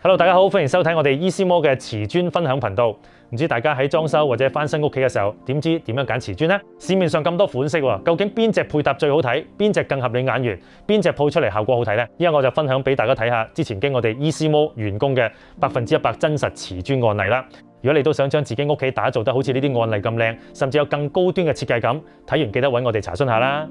Hello， 大家好，歡迎收睇我哋醫師摩嘅瓷磚分享頻道。唔知大家喺裝修或者翻新屋企嘅時候，點知點樣揀瓷磚呢？市面上咁多款式喎，究竟邊隻配搭最好睇？邊隻更合你眼緣？邊隻鋪出嚟效果好睇呢？依家我就分享俾大家睇下之前經我哋醫師摩員工嘅100%真實瓷磚案例啦。如果你都想將自己屋企打造得好似呢啲案例咁靚，甚至有更高端嘅設計感，睇完記得揾我哋查詢下啦。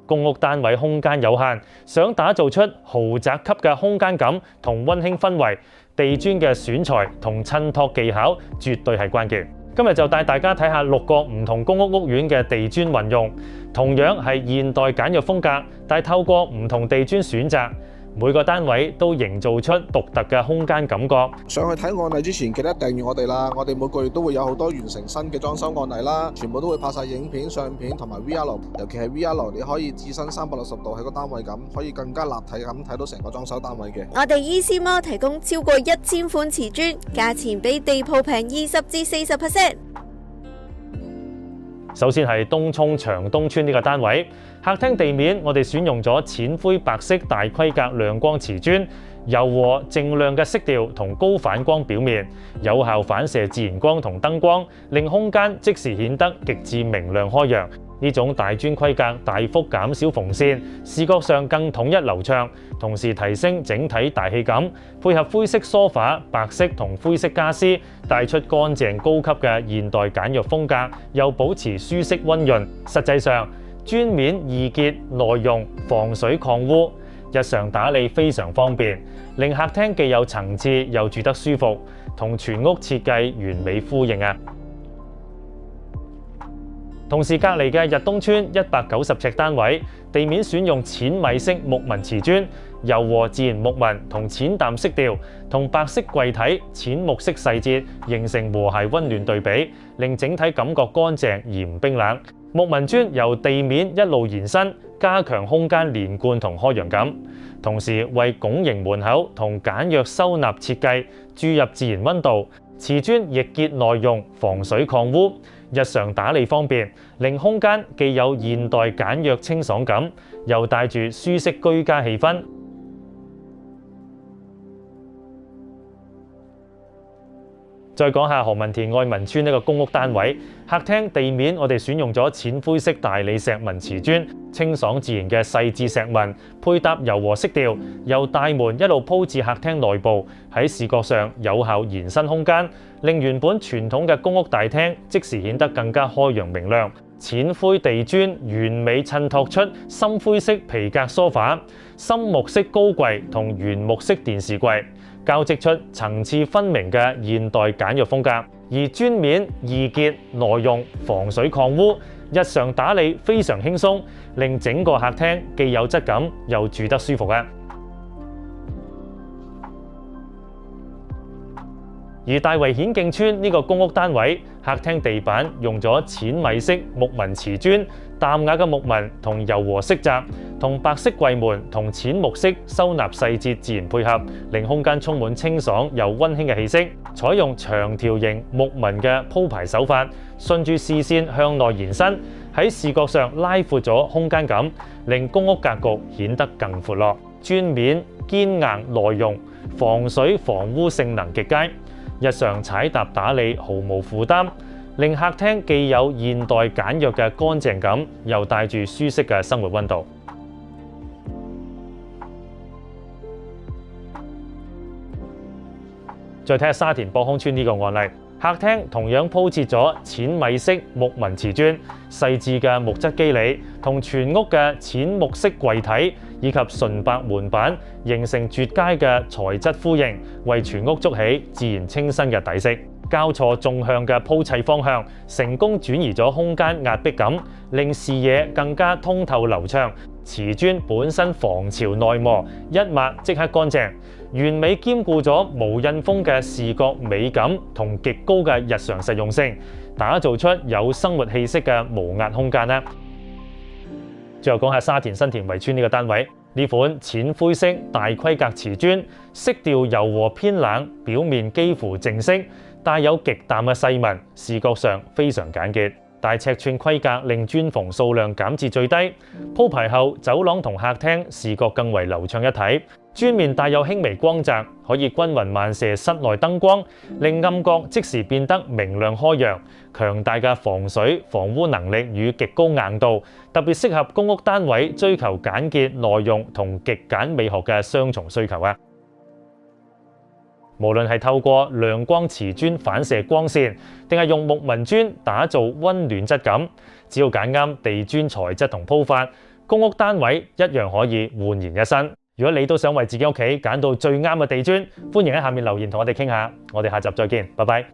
公屋單位空間有限，想打造出豪宅級嘅空間感同溫馨氛圍，地磚嘅選材同襯托技巧絕對係關鍵。今日就帶大家睇下6個唔同公屋屋苑嘅地磚運用，同樣係現代簡約風格，但透過唔同地磚選擇，每個單位都營造出獨特嘅空間感覺。上去睇案例之前，記得訂閱我哋啦！我哋每個月都會有好多完成新嘅裝修案例啦，全部都會拍晒影片、相片同埋 VR， 尤其係 VR， 你可以置身360度喺個單位咁，可以更加立體咁睇到成個裝修單位嘅。我哋醫師摩提供超過1000款瓷磚，價錢比地鋪平20至40%。首先係東涌長東村呢個單位，客廳地面我哋選用咗淺灰白色大規格亮光瓷磚，柔和淨亮嘅色調同高反光表面，有效反射自然光同燈光，令空間即時顯得極致明亮開揚。呢種大磚規格大幅減少縫線，視覺上更統一流暢，同時提升整體大氣感。配合灰色梳化、白色同灰色家私，帶出乾淨高級嘅現代簡約風格，又保持舒適溫潤。實際上，磚面易潔耐用，防水抗污，日常打理非常方便，令客廳既有層次又住得舒服，同全屋設計完美呼應啊！同時隔離嘅日東村190尺單位，地面選用淺米色木紋瓷磚，柔和自然木紋同淺淡色調，同白色櫃體淺木色細節形成和諧溫暖對比，令整體感覺乾淨而唔冰冷。木紋磚由地面一路延伸，加強空間連貫同開揚感，同時為拱形門口同簡約收納設計注入自然溫度。瓷磚易潔耐用，防水抗污，日常打理方便，令空間既有現代簡約清爽感，又帶住舒適居家氣氛。再講下何文田愛民村呢個公屋單位，客廳地面我哋選用咗淺灰色大理石紋瓷磚，清爽自然嘅細緻石紋，配搭柔和色調，由大門一路鋪至客廳內部，喺視覺上有效延伸空間，令原本傳統嘅公屋大廳即時顯得更加開揚明亮。淺灰地磚完美襯托出深灰色皮革梳化、深木色高櫃同原木色電視櫃，交織出層次分明嘅現代簡約風格。而磚面易潔耐用，防水抗污，日常打理非常輕鬆，令整個客廳既有質感又住得舒服啊！而大圍顯徑村呢個公屋單位，客廳地板用咗淺米色木紋瓷磚，淡雅嘅木紋同柔和色澤，同白色櫃門同淺木色收納細節自然配合，令空間充滿清爽又溫馨嘅氣息。採用長條形木紋嘅鋪排手法，順住視線向內延伸，喺視覺上拉闊咗空間感，令公屋格局顯得更闊落。磚面堅硬耐用，防水防污性能極佳，日常踩踏打理毫無負擔，令客廳既有現代簡約嘅乾淨感，又帶住舒適嘅生活溫度。再睇下沙田博康村呢個案例，客廳同樣鋪設咗淺米色木紋瓷磚，細緻嘅木質肌理同全屋嘅淺木色櫃體以及純白門板，形成絕佳嘅材質呼應，為全屋築起自然清新嘅底色。交錯縱向嘅鋪砌方向，成功轉移咗空間壓迫感，令視野更加通透流暢。瓷磚本身防潮耐磨，一抹即刻乾淨，完美兼顧咗無印風嘅視覺美感同極高嘅日常實用性，打造出有生活氣息嘅無壓空間啦。最後講下沙田新田圍村呢個單位，呢款淺灰色大規格瓷磚，色調柔和偏冷，表面幾乎淨色，帶有極淡嘅細紋，視覺上非常簡潔。大尺寸規格令磚縫數量減至最低，鋪排後走廊同客廳視覺更為流暢一體。磚面帶有輕微光澤，可以均勻漫射室內燈光，令暗角即時變得明亮開揚。強大嘅防水防污能力與極高硬度，特別適合公屋單位追求簡潔耐用同極簡美學嘅雙重需求啊！無論係透過亮光瓷磚反射光線，定係用木紋磚打造溫暖質感，只要揀啱地磚材質同鋪法，公屋單位一樣可以煥然一新。如果你都想為自己屋企揀到最啱嘅地磚，歡迎喺下面留言同我哋傾下。我哋下集再見，拜拜。